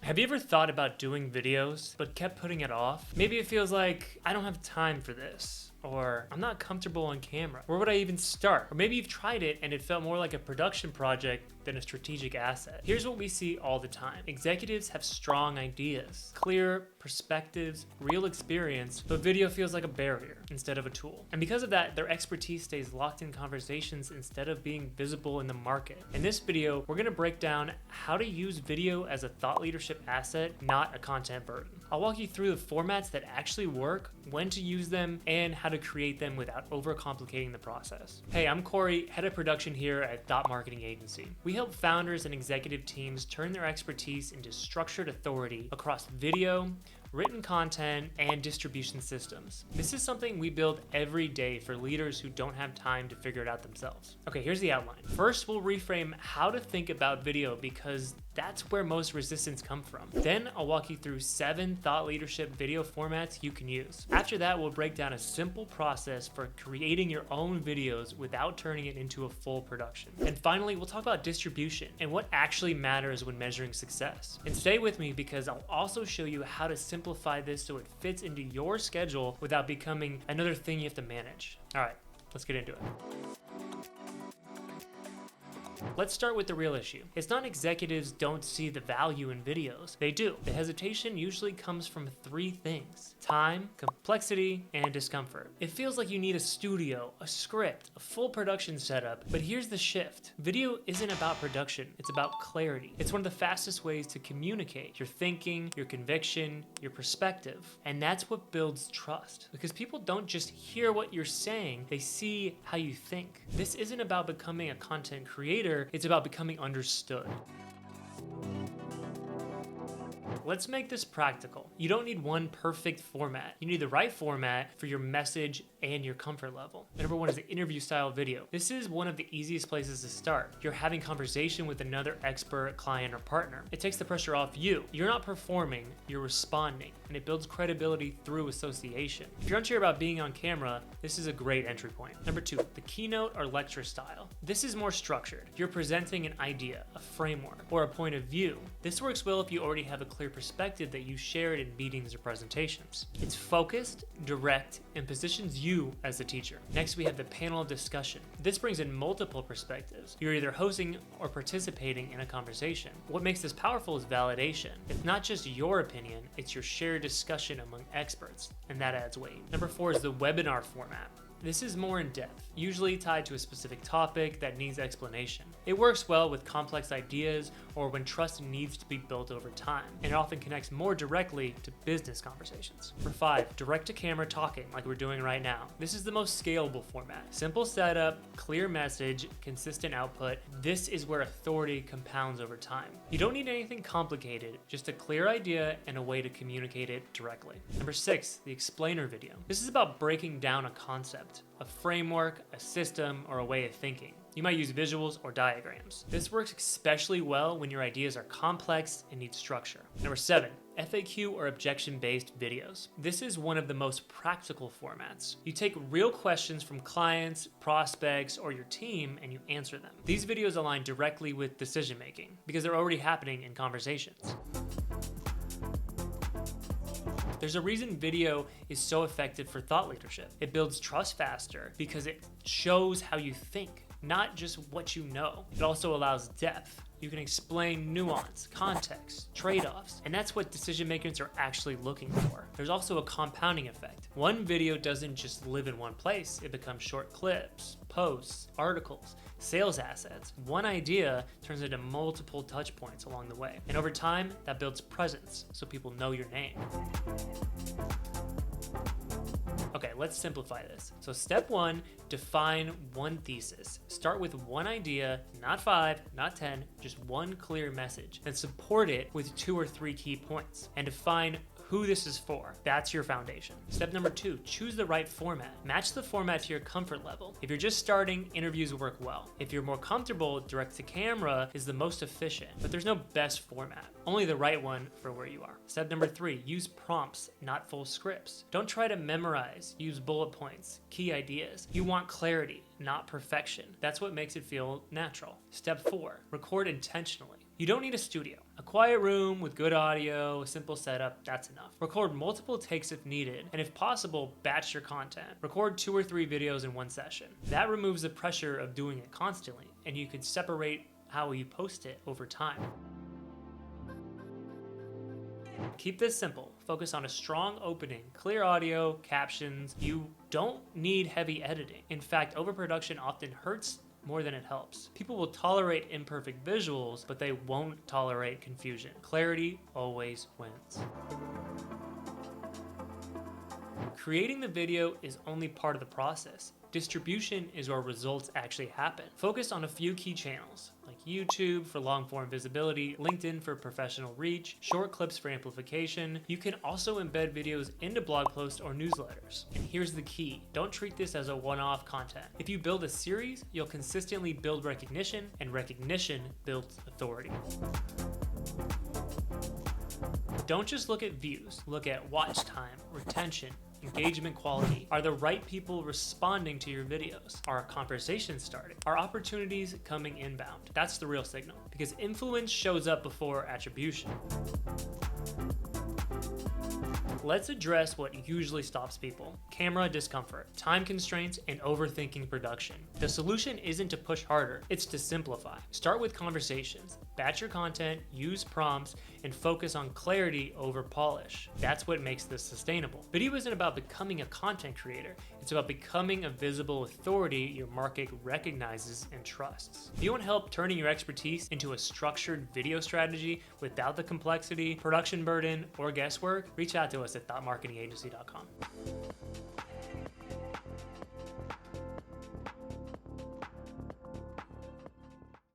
Have you ever thought about doing videos, but kept putting it off? Maybe it feels like, I don't have time for this, or I'm not comfortable on camera. Where would I even start? Or maybe you've tried it and it felt more like a production project than a strategic asset. Here's what we see all the time. Executives have strong ideas, clear perspectives, real experience, but video feels like a barrier instead of a tool. And because of that, their expertise stays locked in conversations instead of being visible in the market. In this video, we're gonna break down how to use video as a thought leadership asset, not a content burden. I'll walk you through the formats that actually work, when to use them, and how to create them without overcomplicating the process. Hey, I'm Corey, head of production here at Dot Marketing Agency. We help founders and executive teams turn their expertise into structured authority across video, written content, and distribution systems. This is something we build every day for leaders who don't have time to figure it out themselves. Okay, here's the outline. First, we'll reframe how to think about video because that's where most resistance comes from. Then I'll walk you through 7 thought leadership video formats you can use. After that, we'll break down a simple process for creating your own videos without turning it into a full production. And finally, we'll talk about distribution and what actually matters when measuring success. And stay with me because I'll also show you how to simplify this so it fits into your schedule without becoming another thing you have to manage. All right, let's get into it. Let's start with the real issue. It's not executives don't see the value in videos. They do. The hesitation usually comes from 3 things: time, complexity, and discomfort. It feels like you need a studio, a script, a full production setup, but here's the shift. Video isn't about production, it's about clarity. It's one of the fastest ways to communicate your thinking, your conviction, your perspective, and that's what builds trust. Because people don't just hear what you're saying, they see how you think. This isn't about becoming a content creator, it's about becoming understood. Let's make this practical. You don't need one perfect format. You need the right format for your message and your comfort level. Number 1 is the interview style video. This is one of the easiest places to start. You're having conversation with another expert, client, or partner. It takes the pressure off you. You're not performing, you're responding, and it builds credibility through association. If you're unsure about being on camera, this is a great entry point. Number 2, the keynote or lecture style. This is more structured. You're presenting an idea, a framework, or a point of view. This works well if you already have a clear perspective that you shared in meetings or presentations. It's focused, direct, and positions you as the teacher. Next, we have the panel discussion. This brings in multiple perspectives. You're either hosting or participating in a conversation. What makes this powerful is validation. It's not just your opinion, it's your shared discussion among experts, and that adds weight. Number 4 is the webinar format. This is more in depth, usually tied to a specific topic that needs explanation. It works well with complex ideas or when trust needs to be built over time, and it often connects more directly to business conversations. Number 5, direct to camera talking like we're doing right now. This is the most scalable format. Simple setup, clear message, consistent output. This is where authority compounds over time. You don't need anything complicated, just a clear idea and a way to communicate it directly. Number 6, the explainer video. This is about breaking down a concept, a framework, a system, or a way of thinking. You might use visuals or diagrams. This works especially well when your ideas are complex and need structure. Number 7, FAQ or objection-based videos. This is one of the most practical formats. You take real questions from clients, prospects, or your team and you answer them. These videos align directly with decision-making because they're already happening in conversations. There's a reason video is so effective for thought leadership. It builds trust faster because it shows how you think, not just what you know. It also allows depth. You can explain nuance, context, trade-offs, and that's what decision makers are actually looking for. There's also a compounding effect. One video doesn't just live in one place, it becomes short clips, posts, articles, sales assets. One idea turns into multiple touch points along the way. And over time, that builds presence so people know your name. Okay, let's simplify this. So step 1, define one thesis. Start with one idea, not 5, not 10, just one clear message. Then support it with 2 or 3 key points and define who this is for. That's your foundation. Step number 2, choose the right format. Match the format to your comfort level. If you're just starting, interviews work well. If you're more comfortable, direct to camera is the most efficient, but there's no best format, only the right one for where you are. Step number 3, use prompts, not full scripts. Don't try to memorize, use bullet points, key ideas. You want clarity, not perfection. That's what makes it feel natural. Step 4, record intentionally. You don't need a studio. A quiet room with good audio, a simple setup, that's enough. Record multiple takes if needed, and if possible, batch your content. Record 2 or 3 videos in one session. That removes the pressure of doing it constantly, and you can separate how you post it over time. Keep this simple. Focus on a strong opening, clear audio, captions. You don't need heavy editing. In fact, overproduction often hurts more than it helps. People will tolerate imperfect visuals, but they won't tolerate confusion. Clarity always wins. Creating the video is only part of the process. Distribution is where results actually happen. Focus on a few key channels, like YouTube for long-form visibility, LinkedIn for professional reach, short clips for amplification. You can also embed videos into blog posts or newsletters. And here's the key, don't treat this as a one-off content. If you build a series, you'll consistently build recognition, and recognition builds authority. Don't just look at views, look at watch time, retention, engagement quality. Are the right people responding to your videos? Are conversations starting? Are opportunities coming inbound? That's the real signal, because influence shows up before attribution. Let's address what usually stops people: camera discomfort, time constraints, and overthinking production. The solution isn't to push harder, it's to simplify. Start with conversations, batch your content, use prompts, and focus on clarity over polish. That's what makes this sustainable. Video isn't about becoming a content creator, it's about becoming a visible authority your market recognizes and trusts. If you want help turning your expertise into a structured video strategy without the complexity, production burden, or guesswork, reach out to us at thoughtmarketingagency.com.